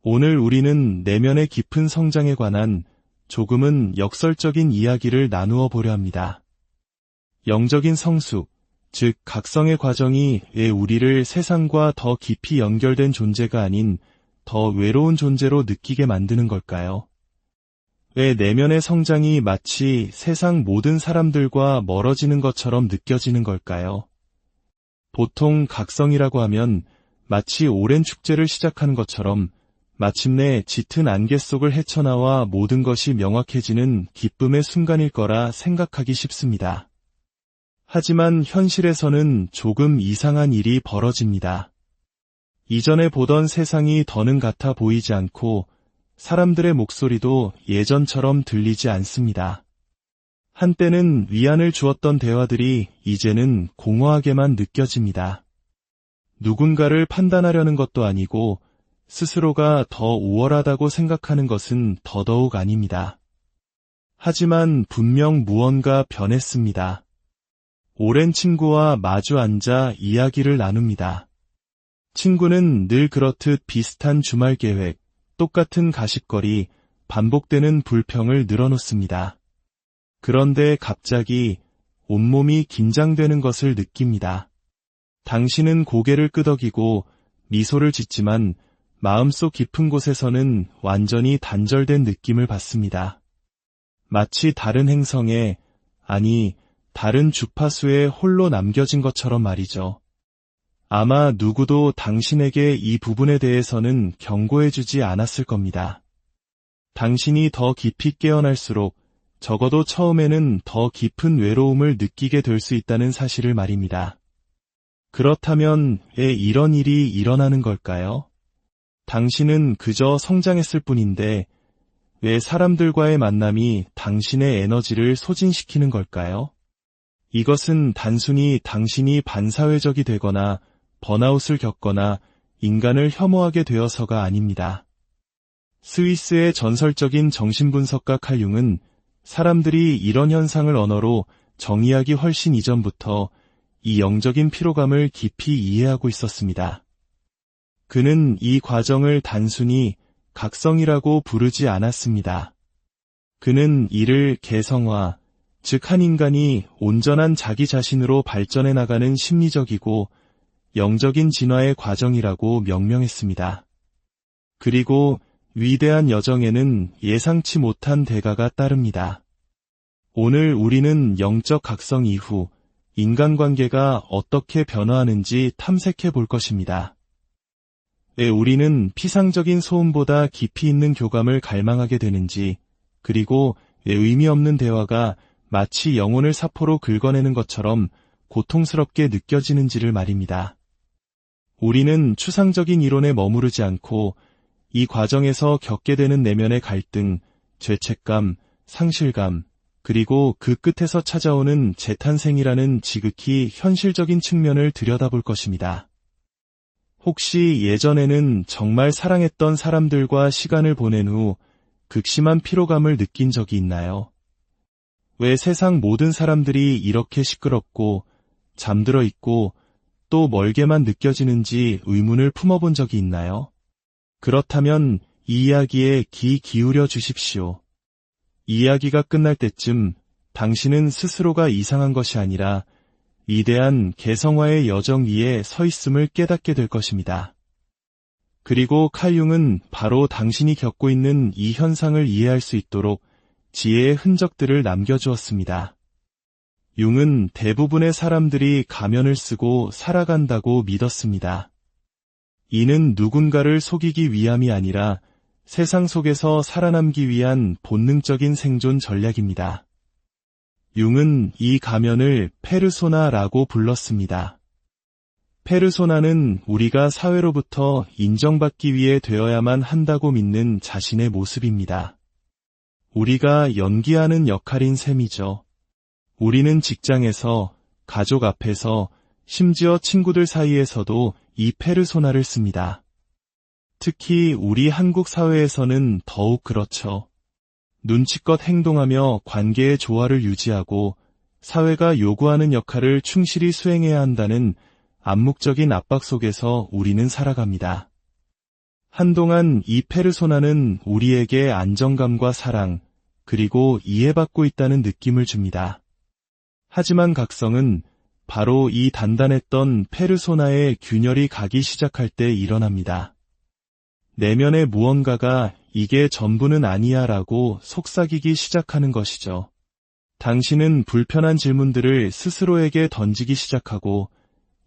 오늘 우리는 내면의 깊은 성장에 관한 조금은 역설적인 이야기를 나누어 보려 합니다. 영적인 성숙, 즉 각성의 과정이 왜 우리를 세상과 더 깊이 연결된 존재가 아닌 더 외로운 존재로 느끼게 만드는 걸까요? 왜 내면의 성장이 마치 세상 모든 사람들과 멀어지는 것처럼 느껴지는 걸까요? 보통 각성이라고 하면 마치 오랜 축제를 시작하는 것처럼 마침내 짙은 안개 속을 헤쳐나와 모든 것이 명확해지는 기쁨의 순간일 거라 생각하기 쉽습니다. 하지만 현실에서는 조금 이상한 일이 벌어집니다. 이전에 보던 세상이 더는 같아 보이지 않고 사람들의 목소리도 예전처럼 들리지 않습니다. 한때는 위안을 주었던 대화들이 이제는 공허하게만 느껴집니다. 누군가를 판단하려는 것도 아니고 스스로가 더 우월하다고 생각하는 것은 더더욱 아닙니다. 하지만 분명 무언가 변했습니다. 오랜 친구와 마주 앉아 이야기를 나눕니다. 친구는 늘 그렇듯 비슷한 주말 계획, 똑같은 가십거리, 반복되는 불평을 늘어놓습니다. 그런데 갑자기 온몸이 긴장되는 것을 느낍니다. 당신은 고개를 끄덕이고 미소를 짓지만 마음속 깊은 곳에서는 완전히 단절된 느낌을 받습니다. 마치 다른 행성에, 아니 다른 주파수에 홀로 남겨진 것처럼 말이죠. 아마 누구도 당신에게 이 부분에 대해서는 경고해주지 않았을 겁니다. 당신이 더 깊이 깨어날수록 적어도 처음에는 더 깊은 외로움을 느끼게 될 수 있다는 사실을 말입니다. 그렇다면 왜 이런 일이 일어나는 걸까요? 당신은 그저 성장했을 뿐인데 왜 사람들과의 만남이 당신의 에너지를 소진시키는 걸까요? 이것은 단순히 당신이 반사회적이 되거나 번아웃을 겪거나 인간을 혐오하게 되어서가 아닙니다. 스위스의 전설적인 정신분석가 칼 융은 사람들이 이런 현상을 언어로 정의하기 훨씬 이전부터 이 영적인 피로감을 깊이 이해하고 있었습니다. 그는 이 과정을 단순히 각성이라고 부르지 않았습니다. 그는 이를 개성화, 즉 한 인간이 온전한 자기 자신으로 발전해 나가는 심리적이고 영적인 진화의 과정이라고 명명했습니다. 그리고 위대한 여정에는 예상치 못한 대가가 따릅니다. 오늘 우리는 영적 각성 이후 인간관계가 어떻게 변화하는지 탐색해 볼 것입니다. 왜 우리는 피상적인 소음보다 깊이 있는 교감을 갈망하게 되는지, 그리고 왜 의미 없는 대화가 마치 영혼을 사포로 긁어내는 것처럼 고통스럽게 느껴지는지를 말입니다. 우리는 추상적인 이론에 머무르지 않고 이 과정에서 겪게 되는 내면의 갈등, 죄책감, 상실감, 그리고 그 끝에서 찾아오는 재탄생이라는 지극히 현실적인 측면을 들여다볼 것입니다. 혹시 예전에는 정말 사랑했던 사람들과 시간을 보낸 후 극심한 피로감을 느낀 적이 있나요? 왜 세상 모든 사람들이 이렇게 시끄럽고 잠들어 있고 또 멀게만 느껴지는지 의문을 품어본 적이 있나요? 그렇다면 이 이야기에 귀 기울여 주십시오. 이야기가 끝날 때쯤 당신은 스스로가 이상한 것이 아니라 위대한 개성화의 여정 위에 서 있음을 깨닫게 될 것입니다. 그리고 칼 융은 바로 당신이 겪고 있는 이 현상을 이해할 수 있도록 지혜의 흔적들을 남겨주었습니다. 융은 대부분의 사람들이 가면을 쓰고 살아간다고 믿었습니다. 이는 누군가를 속이기 위함이 아니라 세상 속에서 살아남기 위한 본능적인 생존 전략입니다. 융은 이 가면을 페르소나라고 불렀습니다. 페르소나는 우리가 사회로부터 인정받기 위해 되어야만 한다고 믿는 자신의 모습입니다. 우리가 연기하는 역할인 셈이죠. 우리는 직장에서, 가족 앞에서, 심지어 친구들 사이에서도 이 페르소나를 씁니다. 특히 우리 한국 사회에서는 더욱 그렇죠. 눈치껏 행동하며 관계의 조화를 유지하고 사회가 요구하는 역할을 충실히 수행해야 한다는 암묵적인 압박 속에서 우리는 살아갑니다. 한동안 이 페르소나는 우리에게 안정감과 사랑, 그리고 이해받고 있다는 느낌을 줍니다. 하지만 각성은 바로 이 단단했던 페르소나의 균열이 가기 시작할 때 일어납니다. 내면의 무언가가 이게 전부는 아니야 라고 속삭이기 시작하는 것이죠. 당신은 불편한 질문들을 스스로에게 던지기 시작하고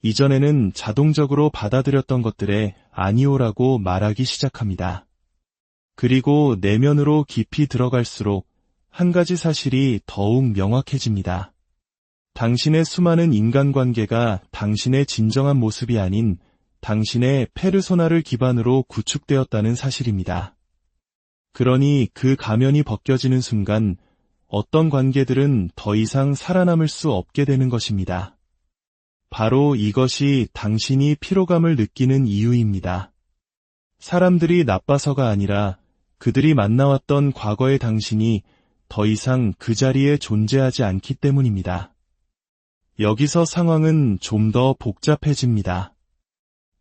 이전에는 자동적으로 받아들였던 것들에 아니오라고 말하기 시작합니다. 그리고 내면으로 깊이 들어갈수록 한 가지 사실이 더욱 명확해집니다. 당신의 수많은 인간관계가 당신의 진정한 모습이 아닌 당신의 페르소나를 기반으로 구축되었다는 사실입니다. 그러니 그 가면이 벗겨지는 순간 어떤 관계들은 더 이상 살아남을 수 없게 되는 것입니다. 바로 이것이 당신이 피로감을 느끼는 이유입니다. 사람들이 나빠서가 아니라 그들이 만나왔던 과거의 당신이 더 이상 그 자리에 존재하지 않기 때문입니다. 여기서 상황은 좀 더 복잡해집니다.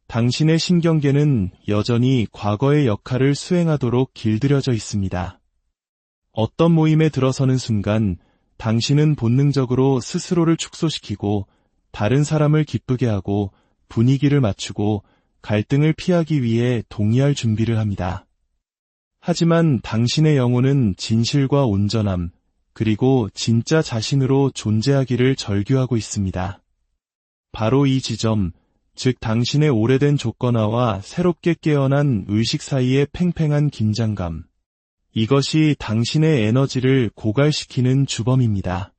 당신의 신경계는 여전히 과거의 역할을 수행하도록 길들여져 있습니다. 어떤 모임에 들어서는 순간 당신은 본능적으로 스스로를 축소시키고 다른 사람을 기쁘게 하고 분위기를 맞추고 갈등을 피하기 위해 동의할 준비를 합니다. 하지만 당신의 영혼은 진실과 온전함, 그리고 진짜 자신으로 존재하기를 절규하고 있습니다. 바로 이 지점, 즉 당신의 오래된 조건화와 새롭게 깨어난 의식 사이의 팽팽한 긴장감, 이것이 당신의 에너지를 고갈시키는 주범입니다.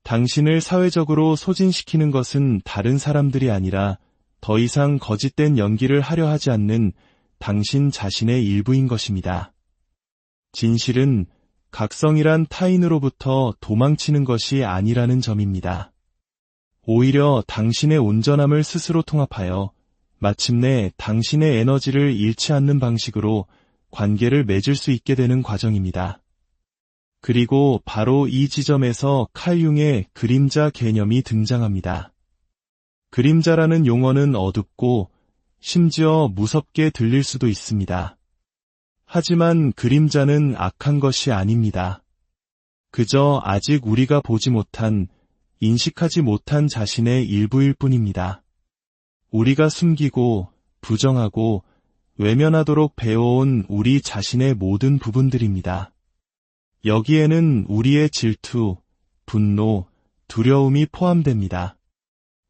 당신을 사회적으로 소진시키는 것은 다른 사람들이 아니라 더 이상 거짓된 연기를 하려 하지 않는 당신 자신의 일부인 것입니다. 진실은 각성이란 타인으로부터 도망치는 것이 아니라는 점입니다. 오히려 당신의 온전함을 스스로 통합하여 마침내 당신의 에너지를 잃지 않는 방식으로 관계를 맺을 수 있게 되는 과정입니다. 그리고 바로 이 지점에서 칼융의 그림자 개념이 등장합니다. 그림자라는 용어는 어둡고 심지어 무섭게 들릴 수도 있습니다. 하지만 그림자는 악한 것이 아닙니다. 그저 아직 우리가 보지 못한, 인식하지 못한 자신의 일부일 뿐입니다. 우리가 숨기고, 부정하고, 외면하도록 배워온 우리 자신의 모든 부분들입니다. 여기에는 우리의 질투, 분노, 두려움이 포함됩니다.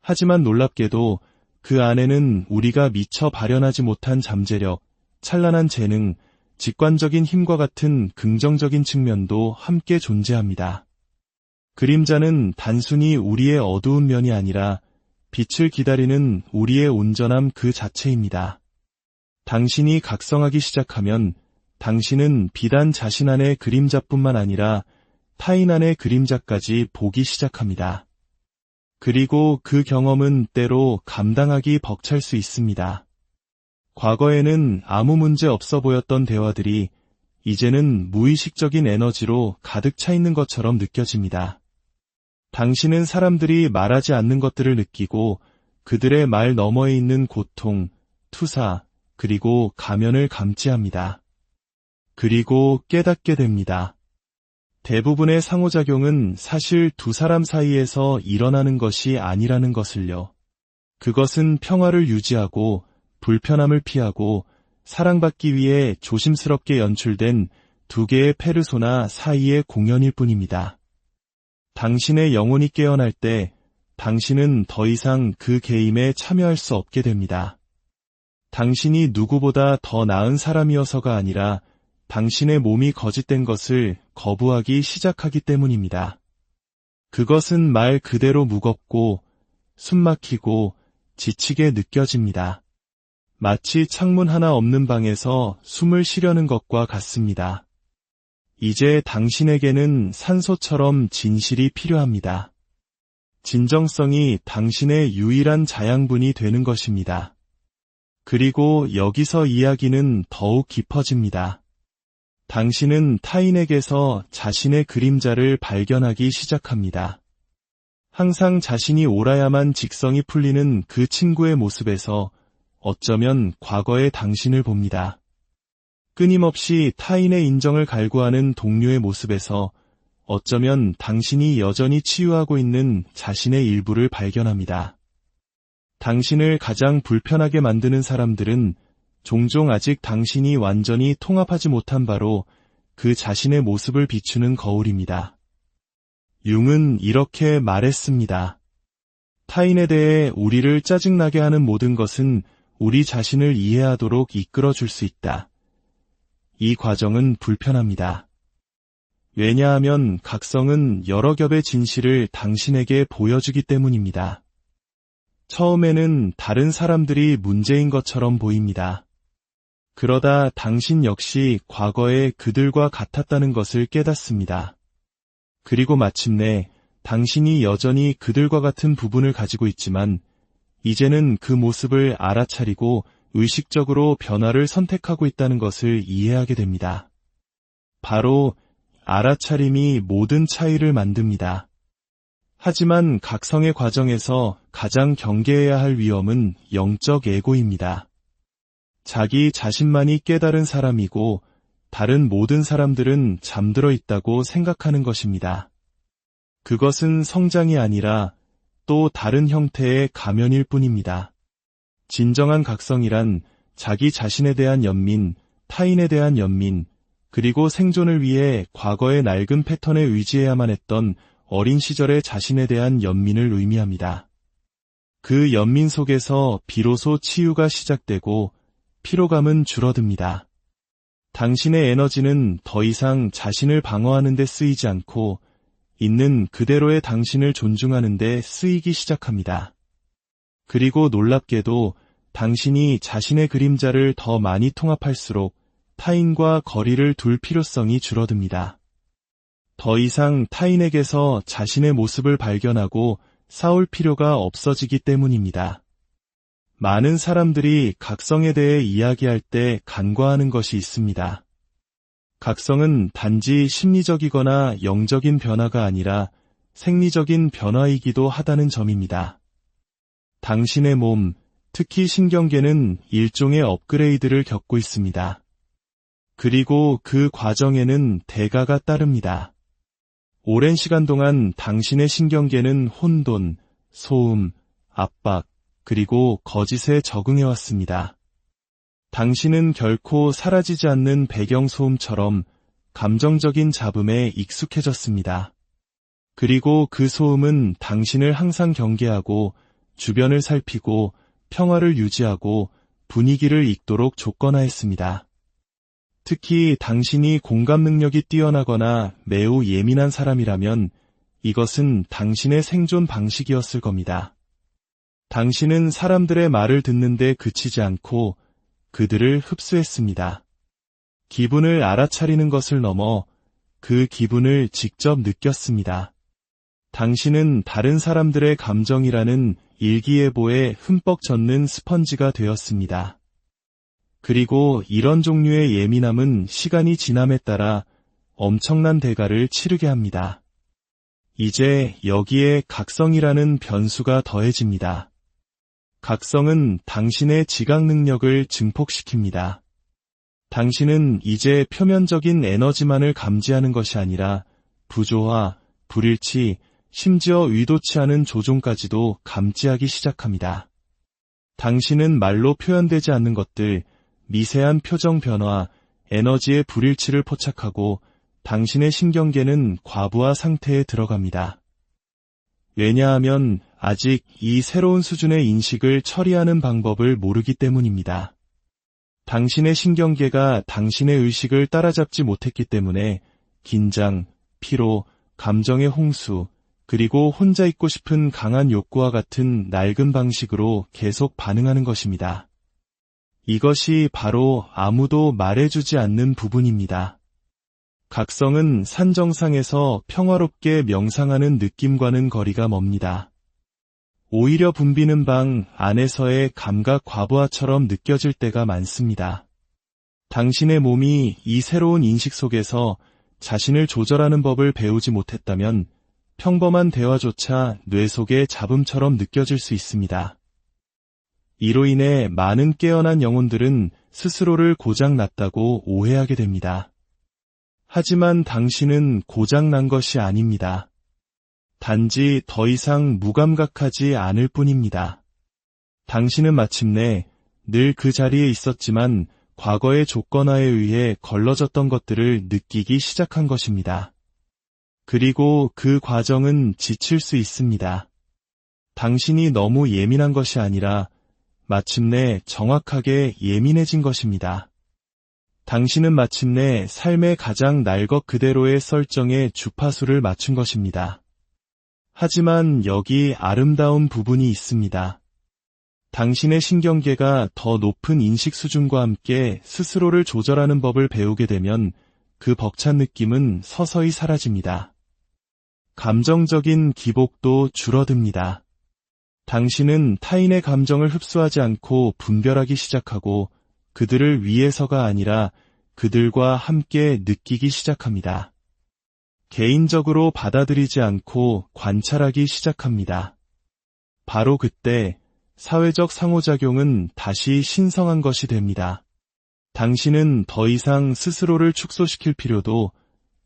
하지만 놀랍게도 그 안에는 우리가 미처 발현하지 못한 잠재력, 찬란한 재능, 직관적인 힘과 같은 긍정적인 측면도 함께 존재합니다. 그림자는 단순히 우리의 어두운 면이 아니라 빛을 기다리는 우리의 온전함 그 자체입니다. 당신이 각성하기 시작하면 당신은 비단 자신 안의 그림자뿐만 아니라 타인 안의 그림자까지 보기 시작합니다. 그리고 그 경험은 때로 감당하기 벅찰 수 있습니다. 과거에는 아무 문제 없어 보였던 대화들이 이제는 무의식적인 에너지로 가득 차 있는 것처럼 느껴집니다. 당신은 사람들이 말하지 않는 것들을 느끼고 그들의 말 너머에 있는 고통, 투사, 그리고 가면을 감지합니다. 그리고 깨닫게 됩니다. 대부분의 상호작용은 사실 두 사람 사이에서 일어나는 것이 아니라는 것을요. 그것은 평화를 유지하고 불편함을 피하고 사랑받기 위해 조심스럽게 연출된 두 개의 페르소나 사이의 공연일 뿐입니다. 당신의 영혼이 깨어날 때 당신은 더 이상 그 게임에 참여할 수 없게 됩니다. 당신이 누구보다 더 나은 사람이어서가 아니라 당신의 몸이 거짓된 것을 거부하기 시작하기 때문입니다. 그것은 말 그대로 무겁고 숨막히고 지치게 느껴집니다. 마치 창문 하나 없는 방에서 숨을 쉬려는 것과 같습니다. 이제 당신에게는 산소처럼 진실이 필요합니다. 진정성이 당신의 유일한 자양분이 되는 것입니다. 그리고 여기서 이야기는 더욱 깊어집니다. 당신은 타인에게서 자신의 그림자를 발견하기 시작합니다. 항상 자신이 옳아야만 직성이 풀리는 그 친구의 모습에서 어쩌면 과거의 당신을 봅니다. 끊임없이 타인의 인정을 갈구하는 동료의 모습에서 어쩌면 당신이 여전히 치유하고 있는 자신의 일부를 발견합니다. 당신을 가장 불편하게 만드는 사람들은 종종 아직 당신이 완전히 통합하지 못한 바로 그 자신의 모습을 비추는 거울입니다. 융은 이렇게 말했습니다. 타인에 대해 우리를 짜증나게 하는 모든 것은 우리 자신을 이해하도록 이끌어 줄 수 있다. 이 과정은 불편합니다. 왜냐하면 각성은 여러 겹의 진실을 당신에게 보여주기 때문입니다. 처음에는 다른 사람들이 문제인 것처럼 보입니다. 그러다 당신 역시 과거에 그들과 같았다는 것을 깨닫습니다. 그리고 마침내 당신이 여전히 그들과 같은 부분을 가지고 있지만 이제는 그 모습을 알아차리고 의식적으로 변화를 선택하고 있다는 것을 이해하게 됩니다. 바로 알아차림이 모든 차이를 만듭니다. 하지만 각성의 과정에서 가장 경계해야 할 위험은 영적 에고입니다. 자기 자신만이 깨달은 사람이고 다른 모든 사람들은 잠들어 있다고 생각하는 것입니다. 그것은 성장이 아니라 또 다른 형태의 가면일 뿐입니다. 진정한 각성이란 자기 자신에 대한 연민, 타인에 대한 연민, 그리고 생존을 위해 과거의 낡은 패턴에 의지해야만 했던 어린 시절의 자신에 대한 연민을 의미합니다. 그 연민 속에서 비로소 치유가 시작되고 피로감은 줄어듭니다. 당신의 에너지는 더 이상 자신을 방어하는 데 쓰이지 않고 있는 그대로의 당신을 존중하는 데 쓰이기 시작합니다. 그리고 놀랍게도 당신이 자신의 그림자를 더 많이 통합할수록 타인과 거리를 둘 필요성이 줄어듭니다. 더 이상 타인에게서 자신의 모습을 발견하고 싸울 필요가 없어지기 때문입니다. 많은 사람들이 각성에 대해 이야기할 때 간과하는 것이 있습니다. 각성은 단지 심리적이거나 영적인 변화가 아니라 생리적인 변화이기도 하다는 점입니다. 당신의 몸, 특히 신경계는 일종의 업그레이드를 겪고 있습니다. 그리고 그 과정에는 대가가 따릅니다. 오랜 시간 동안 당신의 신경계는 혼돈, 소음, 압박, 그리고 거짓에 적응해왔습니다. 당신은 결코 사라지지 않는 배경소음처럼 감정적인 잡음에 익숙해졌습니다. 그리고 그 소음은 당신을 항상 경계하고 주변을 살피고 평화를 유지하고 분위기를 읽도록 조건화했습니다. 특히 당신이 공감 능력이 뛰어나거나 매우 예민한 사람이라면 이것은 당신의 생존 방식이었을 겁니다. 당신은 사람들의 말을 듣는데 그치지 않고 그들을 흡수했습니다. 기분을 알아차리는 것을 넘어 그 기분을 직접 느꼈습니다. 당신은 다른 사람들의 감정이라는 일기예보에 흠뻑 젖는 스펀지가 되었습니다. 그리고 이런 종류의 예민함은 시간이 지남에 따라 엄청난 대가를 치르게 합니다. 이제 여기에 각성이라는 변수가 더해집니다. 각성은 당신의 지각 능력을 증폭시킵니다. 당신은 이제 표면적인 에너지만을 감지하는 것이 아니라 부조화, 불일치, 심지어 의도치 않은 조종까지도 감지하기 시작합니다. 당신은 말로 표현되지 않는 것들, 미세한 표정 변화, 에너지의 불일치를 포착하고 당신의 신경계는 과부하 상태에 들어갑니다. 왜냐하면 아직 이 새로운 수준의 인식을 처리하는 방법을 모르기 때문입니다. 당신의 신경계가 당신의 의식을 따라잡지 못했기 때문에 긴장, 피로, 감정의 홍수, 그리고 혼자 있고 싶은 강한 욕구와 같은 낡은 방식으로 계속 반응하는 것입니다. 이것이 바로 아무도 말해주지 않는 부분입니다. 각성은 산 정상에서 평화롭게 명상하는 느낌과는 거리가 멉니다. 오히려 붐비는 방 안에서의 감각 과부하처럼 느껴질 때가 많습니다. 당신의 몸이 이 새로운 인식 속에서 자신을 조절하는 법을 배우지 못했다면 평범한 대화조차 뇌 속의 잡음처럼 느껴질 수 있습니다. 이로 인해 많은 깨어난 영혼들은 스스로를 고장났다고 오해하게 됩니다. 하지만 당신은 고장난 것이 아닙니다. 단지 더 이상 무감각하지 않을 뿐입니다. 당신은 마침내 늘 그 자리에 있었지만 과거의 조건화에 의해 걸러졌던 것들을 느끼기 시작한 것입니다. 그리고 그 과정은 지칠 수 있습니다. 당신이 너무 예민한 것이 아니라 마침내 정확하게 예민해진 것입니다. 당신은 마침내 삶의 가장 날 것 그대로의 설정에 주파수를 맞춘 것입니다. 하지만 여기 아름다운 부분이 있습니다. 당신의 신경계가 더 높은 인식 수준과 함께 스스로를 조절하는 법을 배우게 되면 그 벅찬 느낌은 서서히 사라집니다. 감정적인 기복도 줄어듭니다. 당신은 타인의 감정을 흡수하지 않고 분별하기 시작하고 그들을 위해서가 아니라 그들과 함께 느끼기 시작합니다. 개인적으로 받아들이지 않고 관찰하기 시작합니다. 바로 그때 사회적 상호작용은 다시 신성한 것이 됩니다. 당신은 더 이상 스스로를 축소시킬 필요도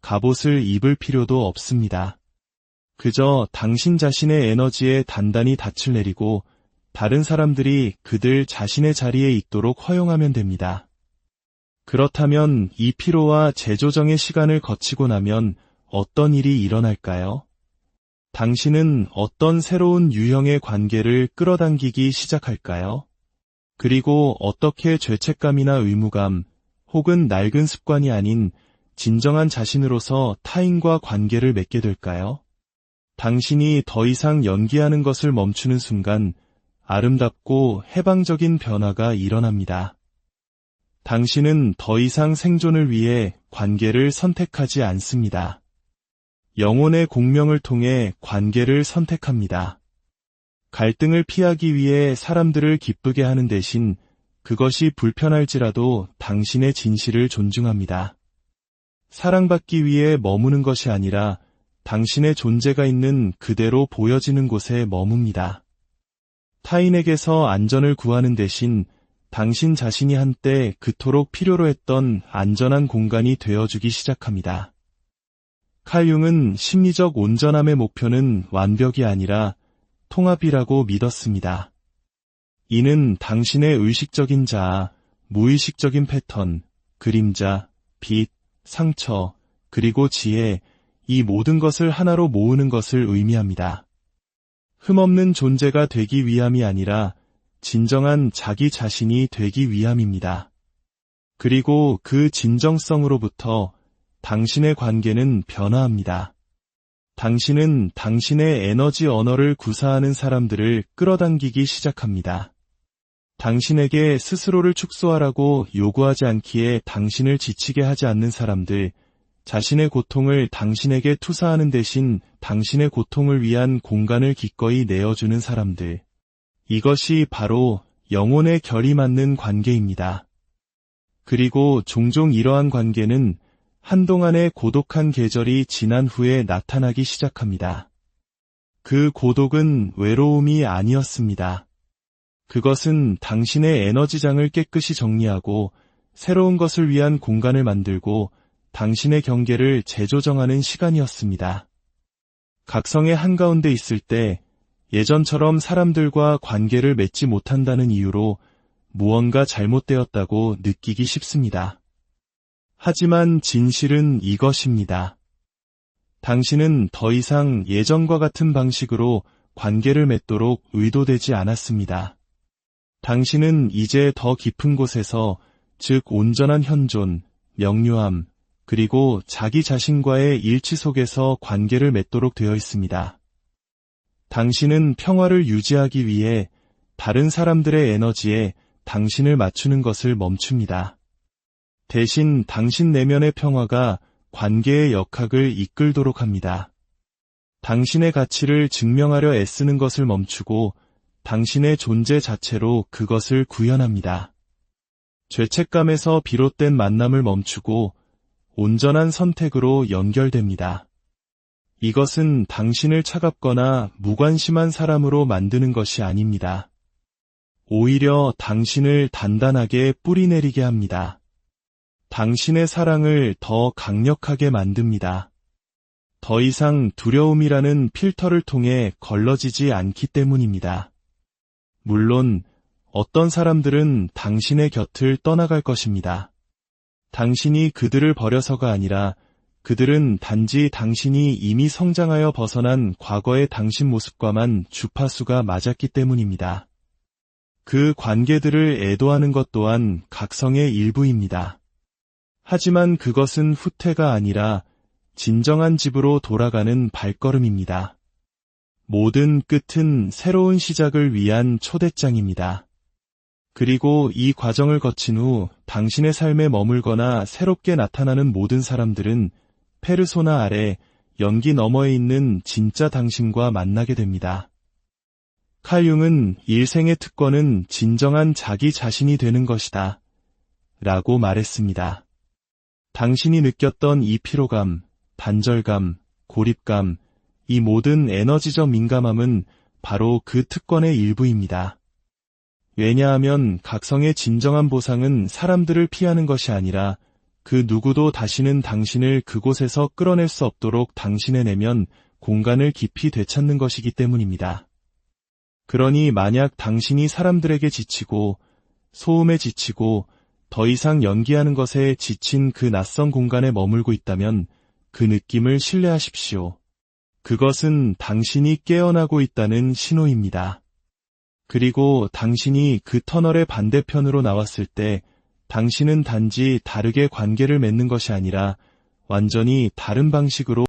갑옷을 입을 필요도 없습니다. 그저 당신 자신의 에너지에 단단히 닻을 내리고 다른 사람들이 그들 자신의 자리에 있도록 허용하면 됩니다. 그렇다면 이 피로와 재조정의 시간을 거치고 나면 어떤 일이 일어날까요? 당신은 어떤 새로운 유형의 관계를 끌어당기기 시작할까요? 그리고 어떻게 죄책감이나 의무감 혹은 낡은 습관이 아닌 진정한 자신으로서 타인과 관계를 맺게 될까요? 당신이 더 이상 연기하는 것을 멈추는 순간 아름답고 해방적인 변화가 일어납니다. 당신은 더 이상 생존을 위해 관계를 선택하지 않습니다. 영혼의 공명을 통해 관계를 선택합니다. 갈등을 피하기 위해 사람들을 기쁘게 하는 대신 그것이 불편할지라도 당신의 진실을 존중합니다. 사랑받기 위해 머무는 것이 아니라 당신의 존재가 있는 그대로 보여지는 곳에 머뭅니다. 타인에게서 안전을 구하는 대신 당신 자신이 한때 그토록 필요로 했던 안전한 공간이 되어주기 시작합니다. 칼 융은 심리적 온전함의 목표는 완벽이 아니라 통합이라고 믿었습니다. 이는 당신의 의식적인 자아, 무의식적인 패턴, 그림자, 빛, 상처, 그리고 지혜, 이 모든 것을 하나로 모으는 것을 의미합니다. 흠없는 존재가 되기 위함이 아니라 진정한 자기 자신이 되기 위함입니다. 그리고 그 진정성으로부터 당신의 관계는 변화합니다. 당신은 당신의 에너지 언어를 구사하는 사람들을 끌어당기기 시작합니다. 당신에게 스스로를 축소하라고 요구하지 않기에 당신을 지치게 하지 않는 사람들, 자신의 고통을 당신에게 투사하는 대신 당신의 고통을 위한 공간을 기꺼이 내어주는 사람들. 이것이 바로 영혼의 결이 맞는 관계입니다. 그리고 종종 이러한 관계는 한동안의 고독한 계절이 지난 후에 나타나기 시작합니다. 그 고독은 외로움이 아니었습니다. 그것은 당신의 에너지장을 깨끗이 정리하고 새로운 것을 위한 공간을 만들고 당신의 경계를 재조정하는 시간이었습니다. 각성의 한가운데 있을 때 예전처럼 사람들과 관계를 맺지 못한다는 이유로 무언가 잘못되었다고 느끼기 쉽습니다. 하지만 진실은 이것입니다. 당신은 더 이상 예전과 같은 방식으로 관계를 맺도록 의도되지 않았습니다. 당신은 이제 더 깊은 곳에서, 즉 온전한 현존, 명료함, 그리고 자기 자신과의 일치 속에서 관계를 맺도록 되어 있습니다. 당신은 평화를 유지하기 위해 다른 사람들의 에너지에 당신을 맞추는 것을 멈춥니다. 대신 당신 내면의 평화가 관계의 역학을 이끌도록 합니다. 당신의 가치를 증명하려 애쓰는 것을 멈추고 당신의 존재 자체로 그것을 구현합니다. 죄책감에서 비롯된 만남을 멈추고 온전한 선택으로 연결됩니다. 이것은 당신을 차갑거나 무관심한 사람으로 만드는 것이 아닙니다. 오히려 당신을 단단하게 뿌리내리게 합니다. 당신의 사랑을 더 강력하게 만듭니다. 더 이상 두려움이라는 필터를 통해 걸러지지 않기 때문입니다. 물론 어떤 사람들은 당신의 곁을 떠나갈 것입니다. 당신이 그들을 버려서가 아니라 그들은 단지 당신이 이미 성장하여 벗어난 과거의 당신 모습과만 주파수가 맞았기 때문입니다. 그 관계들을 애도하는 것 또한 각성의 일부입니다. 하지만 그것은 후퇴가 아니라 진정한 집으로 돌아가는 발걸음입니다. 모든 끝은 새로운 시작을 위한 초대장입니다. 그리고 이 과정을 거친 후 당신의 삶에 머물거나 새롭게 나타나는 모든 사람들은 페르소나 아래 연기 너머에 있는 진짜 당신과 만나게 됩니다. 칼 융은 일생의 특권은 진정한 자기 자신이 되는 것이다 라고 말했습니다. 당신이 느꼈던 이 피로감, 단절감, 고립감, 이 모든 에너지적 민감함은 바로 그 특권의 일부입니다. 왜냐하면 각성의 진정한 보상은 사람들을 피하는 것이 아니라 그 누구도 다시는 당신을 그곳에서 끌어낼 수 없도록 당신의 내면 공간을 깊이 되찾는 것이기 때문입니다. 그러니 만약 당신이 사람들에게 지치고 소음에 지치고 더 이상 연기하는 것에 지친 그 낯선 공간에 머물고 있다면 그 느낌을 신뢰하십시오. 그것은 당신이 깨어나고 있다는 신호입니다. 그리고 당신이 그 터널의 반대편으로 나왔을 때 당신은 단지 다르게 관계를 맺는 것이 아니라 완전히 다른 방식으로